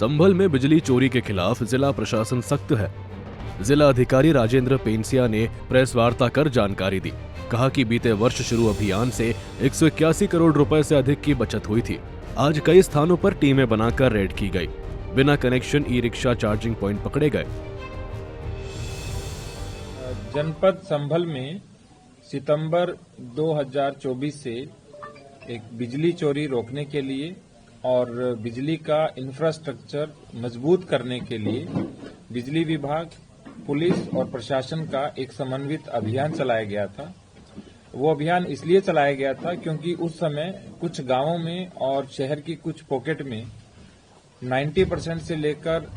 संभल में बिजली चोरी के खिलाफ जिला प्रशासन सख्त है। जिला अधिकारी राजेंद्र पेंसिया ने प्रेस वार्ता कर जानकारी दी। कहा कि बीते वर्ष शुरू अभियान से 181 करोड़ रुपए से अधिक की बचत हुई थी। आज कई स्थानों पर टीमें बनाकर रेड की गई। बिना connection e rickshaw charging point पकड़े गए। जनपद संभल में सितंबर 2024 से एक बिजली चोरी रोकने के लिए और बिजली का इंफ्रास्ट्रक्चर मजबूत करने के लिए बिजली विभाग, पुलिस और प्रशासन का एक समन्वित अभियान चलाया गया था। वो अभियान इसलिए चलाया गया था क्योंकि उस समय कुछ गांवों में और शहर की कुछ पॉकेट में 90% से लेकर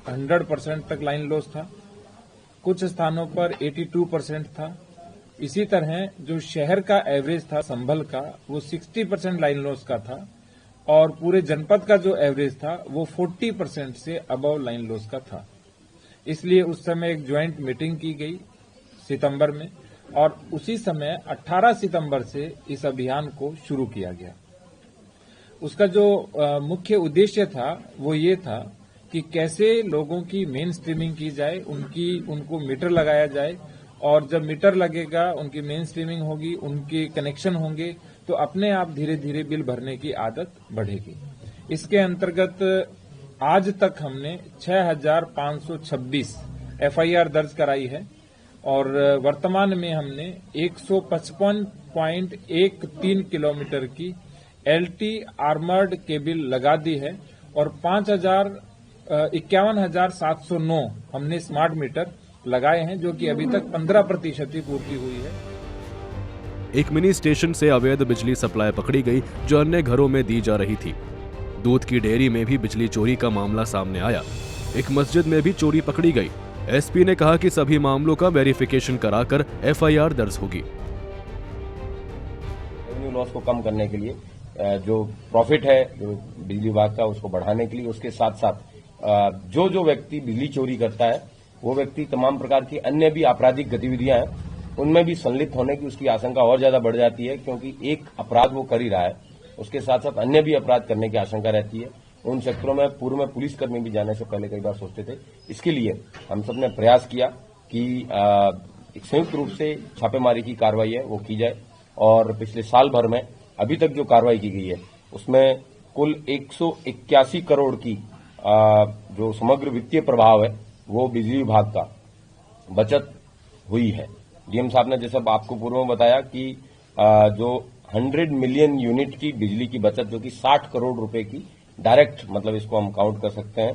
100% तक लाइन लॉस था। कुछ स्थानों पर 82% था। इसी तरह जो शहर का एवरेज था संभल का, वो 60% लाइन लॉस का था और पूरे जनपद का जो एवरेज था वो 40% से अबव लाइन लॉस का था। इसलिए उस समय एक ज्वाइंट मीटिंग की गई सितंबर में और उसी समय 18 सितंबर से इस अभियान को शुरू किया गया। उसका जो मुख्य उद्देश्य था वो ये था कि कैसे लोगों की मेन स्ट्रीमिंग की जाए, उनको मीटर लगाया जाए और जब मीटर लगेगा, उनकी मेन स्ट्रीमिंग होगी, उनके कनेक्शन होंगे तो अपने आप धीरे धीरे बिल भरने की आदत बढ़ेगी। इसके अंतर्गत आज तक हमने 6526 एफआईआर दर्ज कराई है और वर्तमान में हमने 155.13 किलोमीटर की एलटी आर्मर्ड केबल लगा दी है और 51,709 हमने स्मार्ट मीटर लगाए हैं, जो कि अभी तक 15% ही पूर्ति हुई है। एक मिनी स्टेशन से अवैध बिजली सप्लाई पकड़ी गई, जो अन्य घरों में दी जा रही थी। दूध की डेयरी में भी बिजली चोरी का मामला सामने आया। एक मस्जिद में भी चोरी पकड़ी गई। एसपी ने कहा कि सभी मामलों का वेरिफिकेशन कराकर एफआईआर दर्ज होगी। रेवेन्यू लॉस को कम करने के लिए जो प्रॉफिट है जो बिजली विभाग का, उसको बढ़ाने के लिए, उसके साथ साथ जो व्यक्ति बिजली चोरी करता है वो व्यक्ति तमाम प्रकार की अन्य भी आपराधिक गतिविधियां हैं उनमें भी संलिप्त होने की उसकी आशंका और ज्यादा बढ़ जाती है, क्योंकि एक अपराध वो कर ही रहा है, उसके साथ साथ अन्य भी अपराध करने की आशंका रहती है। उन सेक्टरों में पूर्व में पुलिसकर्मी भी जाने से पहले कई बार सोचते थे। इसके लिए हम सबने प्रयास किया कि संयुक्त रूप से छापेमारी की कार्रवाई है वो की जाए और पिछले साल भर में अभी तक जो कार्रवाई की गई है उसमें कुल 181 करोड़ की जो समग्र वित्तीय प्रभाव है वो बिजली विभाग का बचत हुई है। डीएम साहब ने जैसा आपको पूर्व में बताया कि जो 100 मिलियन यूनिट की बिजली की बचत, जो कि 60 करोड़ रुपए की डायरेक्ट, मतलब इसको हम काउंट कर सकते हैं।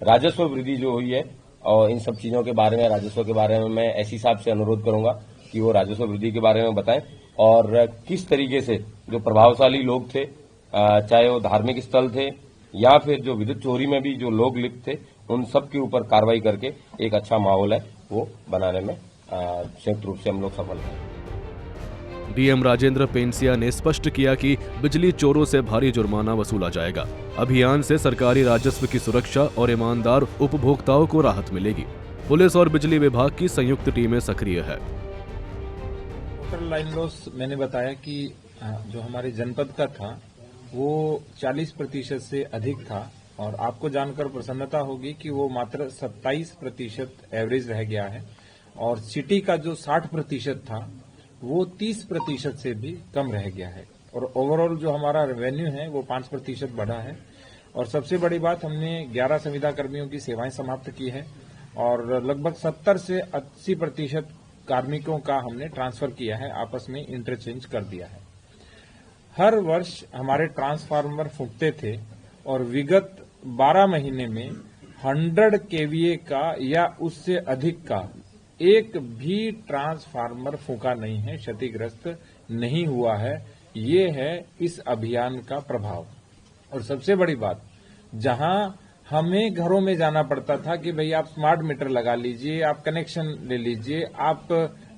राजस्व वृद्धि जो हुई है और इन सब चीजों के बारे में, राजस्व के बारे में मैं एसपी साहब से अनुरोध करूंगा कि वो राजस्व वृद्धि के बारे में बताएं और किस तरीके से जो प्रभावशाली लोग थे, चाहे वो धार्मिक स्थल थे या फिर जो विद्युत चोरी में भी जो लोग लिप्त थे, उन सब के ऊपर कार्रवाई करके एक अच्छा माहौल है वो बनाने में संयुक्त रूप से हम लोग सफल हैं। डीएम राजेंद्र पेंसिया ने स्पष्ट किया कि बिजली चोरों से भारी जुर्माना वसूला जाएगा। अभियान से सरकारी राजस्व की सुरक्षा और ईमानदार उपभोक्ताओं को राहत मिलेगी। पुलिस और बिजली विभाग की संयुक्त टीमें सक्रिय है। टोटल लाइन लॉस मैंने बताया कि जो हमारे जनपद का था वो 40% से अधिक था और आपको जानकर प्रसन्नता होगी कि वो मात्र 27% एवरेज रह गया है और सिटी का जो 60% था वो 30% से भी कम रह गया है और ओवरऑल जो हमारा रेवेन्यू है वो 5% बढ़ा है। और सबसे बड़ी बात, हमने 11 संविदा कर्मियों की सेवाएं समाप्त की है और लगभग 70 से 80% कार्मिकों का हमने ट्रांसफर किया है, आपस में इंटरचेंज कर दिया है। हर वर्ष हमारे ट्रांसफार्मर फूंकते थे और विगत 12 महीने में 100 केवीए का या उससे अधिक का एक भी ट्रांसफार्मर फूंका नहीं है, क्षतिग्रस्त नहीं हुआ है। ये है इस अभियान का प्रभाव। और सबसे बड़ी बात, जहां हमें घरों में जाना पड़ता था कि भाई आप स्मार्ट मीटर लगा लीजिए, आप कनेक्शन ले लीजिए, आप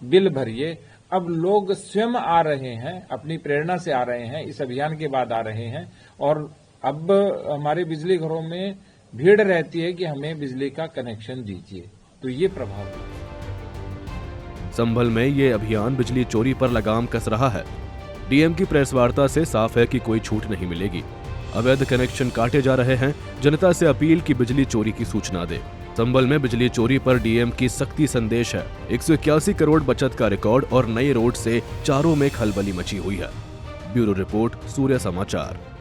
बिल भरिए, अब लोग स्वयं आ रहे हैं, अपनी प्रेरणा से आ रहे हैं, इस अभियान के बाद आ रहे हैं और अब हमारे बिजली घरों में भीड़ रहती है कि हमें बिजली का कनेक्शन दीजिए। तो ये प्रभाव है। संभल में ये अभियान बिजली चोरी पर लगाम कस रहा है। डीएम की प्रेस वार्ता से साफ है कि कोई छूट नहीं मिलेगी। अवैध कनेक्शन काटे जा रहे हैं। जनता से अपील की बिजली चोरी की सूचना दे। संभल में बिजली चोरी पर डीएम की सख्ती संदेश है। 181 करोड़ बचत का रिकॉर्ड और नई रोड से चारों में खलबली मची हुई है। ब्यूरो रिपोर्ट, सूर्य समाचार।